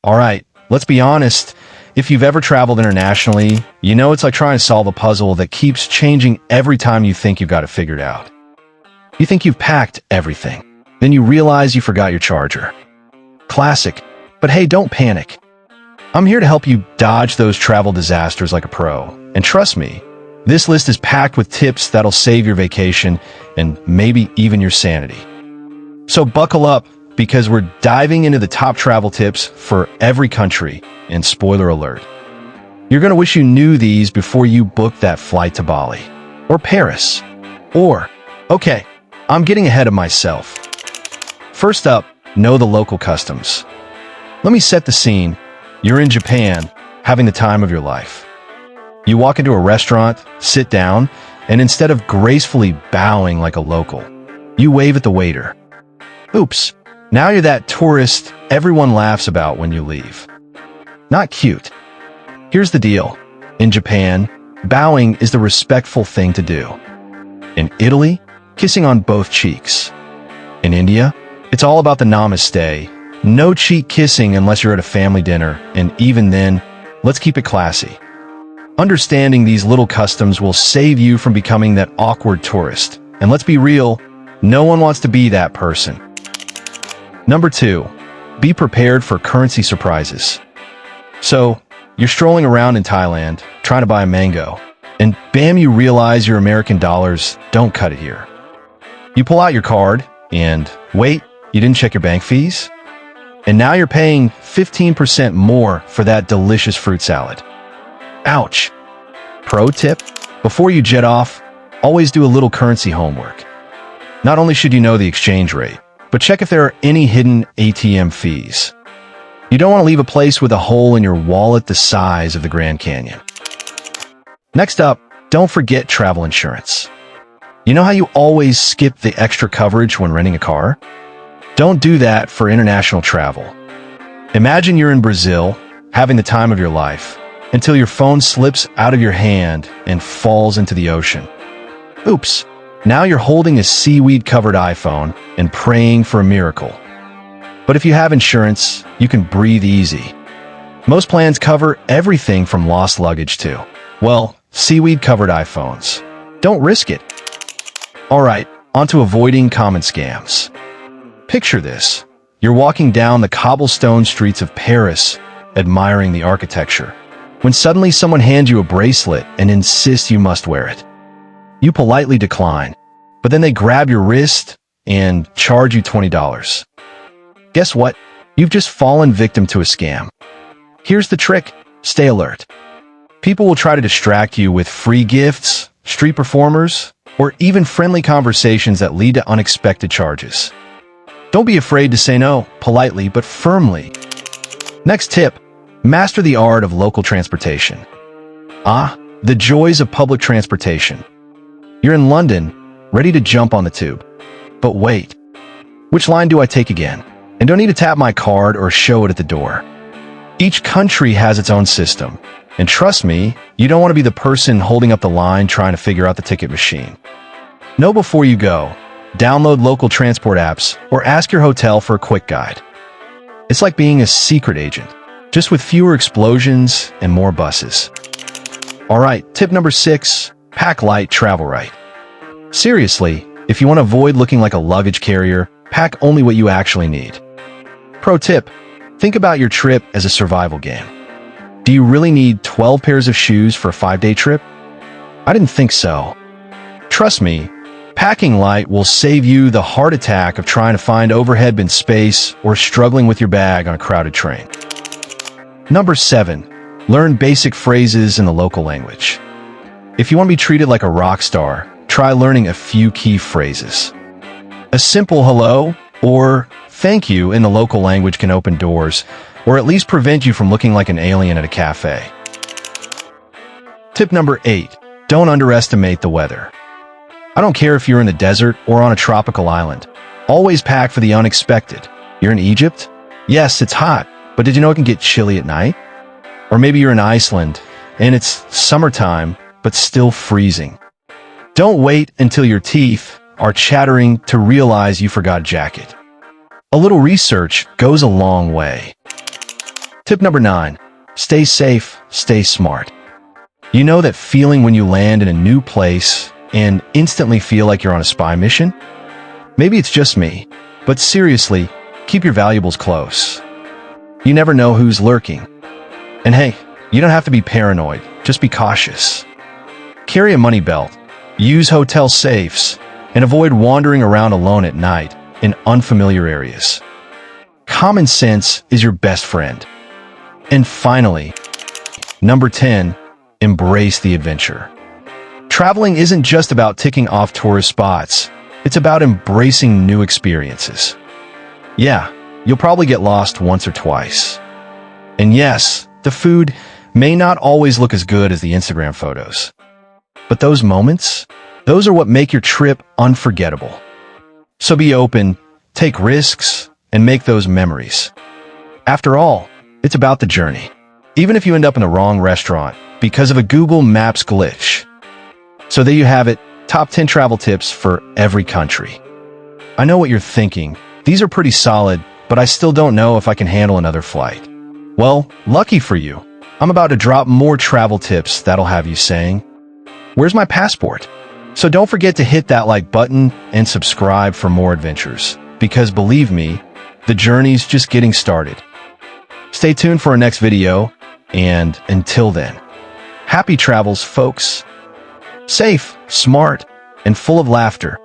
Alright, let's be honest. If you've ever traveled internationally, you know it's like trying to solve a puzzle that keeps changing every time you think you've got it figured out. You think you've packed everything. Then you realize you forgot your charger. Classic. But hey, don't panic. I'm here to help you dodge those travel disasters like a pro. And trust me, this list is packed with tips that'll save your vacation and maybe even your sanity. So buckle up, because we're diving into the top travel tips for every country, and spoiler alert, you're going to wish you knew these before you book that flight to Bali, or Paris, or, okay, I'm getting ahead of myself. First up, know the local customs. Let me set the scene. You're in Japan, having the time of your life. You walk into a restaurant, sit down, and instead of gracefully bowing like a local, you wave at the waiter. Oops. Now you're that tourist everyone laughs about when you leave. Not cute. Here's the deal. In Japan, bowing is the respectful thing to do. In Italy, kissing on both cheeks. In India, it's all about the namaste. No cheek kissing unless you're at a family dinner, and even then, let's keep it classy. Understanding these little customs will save you from becoming that awkward tourist. And let's be real, no one wants to be that person. Number 2, be prepared for currency surprises. So, you're strolling around in Thailand, trying to buy a mango, and bam, you realize your American dollars don't cut it here. You pull out your card, and wait, you didn't check your bank fees? And now you're paying 15% more for that delicious fruit salad. Ouch. Pro tip, before you jet off, always do a little currency homework. Not only should you know the exchange rate, but check if there are any hidden ATM fees. You don't want to leave a place with a hole in your wallet the size of the Grand Canyon. Next up, don't forget travel insurance. You know how you always skip the extra coverage when renting a car? Don't do that for international travel. Imagine you're in Brazil, having the time of your life, until your phone slips out of your hand and falls into the ocean. Oops. Now you're holding a seaweed-covered iPhone and praying for a miracle. But if you have insurance, you can breathe easy. Most plans cover everything from lost luggage to, well, seaweed-covered iPhones. Don't risk it. Alright, on to avoiding common scams. Picture this. You're walking down the cobblestone streets of Paris, admiring the architecture, when suddenly someone hands you a bracelet and insists you must wear it. You politely decline, but then they grab your wrist and charge you $20. Guess what? You've just fallen victim to a scam. Here's the trick. Stay alert. People will try to distract you with free gifts, street performers, or even friendly conversations that lead to unexpected charges. Don't be afraid to say no, politely but firmly. Next tip, master the art of local transportation. The joys of public transportation. You're in London, ready to jump on the tube. But wait, which line do I take again? And don't need to tap my card or show it at the door. Each country has its own system. And trust me, you don't want to be the person holding up the line trying to figure out the ticket machine. Know before you go. Download local transport apps or ask your hotel for a quick guide. It's like being a secret agent, just with fewer explosions and more buses. Alright, tip number 6, pack light, travel right. Seriously, if you want to avoid looking like a luggage carrier, pack only what you actually need. Pro tip, think about your trip as a survival game. Do you really need 12 pairs of shoes for a 5-day trip? I didn't think so. Trust me, packing light will save you the heart attack of trying to find overhead bin space or struggling with your bag on a crowded train. Number 7, learn basic phrases in the local language. If you want to be treated like a rock star, try learning a few key phrases. A simple hello or thank you in the local language can open doors, or at least prevent you from looking like an alien at a cafe. Tip number 8, don't underestimate the weather. I don't care if you're in the desert or on a tropical island. Always pack for the unexpected. You're in Egypt? Yes, it's hot, but did you know it can get chilly at night? Or maybe you're in Iceland, and it's summertime, but still freezing. Don't wait until your teeth are chattering to realize you forgot a jacket. A little research goes a long way. Tip number 9. Stay safe, stay smart. You know that feeling when you land in a new place and instantly feel like you're on a spy mission? Maybe it's just me, but seriously, keep your valuables close. You never know who's lurking. And hey, you don't have to be paranoid, just be cautious. Carry a money belt, use hotel safes, and avoid wandering around alone at night in unfamiliar areas. Common sense is your best friend. And finally, number 10, embrace the adventure. Traveling isn't just about ticking off tourist spots. It's about embracing new experiences. Yeah, you'll probably get lost once or twice. And yes, the food may not always look as good as the Instagram photos. But those moments, those are what make your trip unforgettable. So be open, take risks, and make those memories. After all, it's about the journey. Even if you end up in the wrong restaurant because of a Google Maps glitch. So there you have it, top 10 travel tips for every country. I know what you're thinking. These are pretty solid, but I still don't know if I can handle another flight. Well, lucky for you, I'm about to drop more travel tips that'll have you saying, "Where's my passport?" So don't forget to hit that like button and subscribe for more adventures, because believe me, the journey's just getting started. Stay tuned for our next video, and until then, happy travels, folks. Safe, smart, and full of laughter.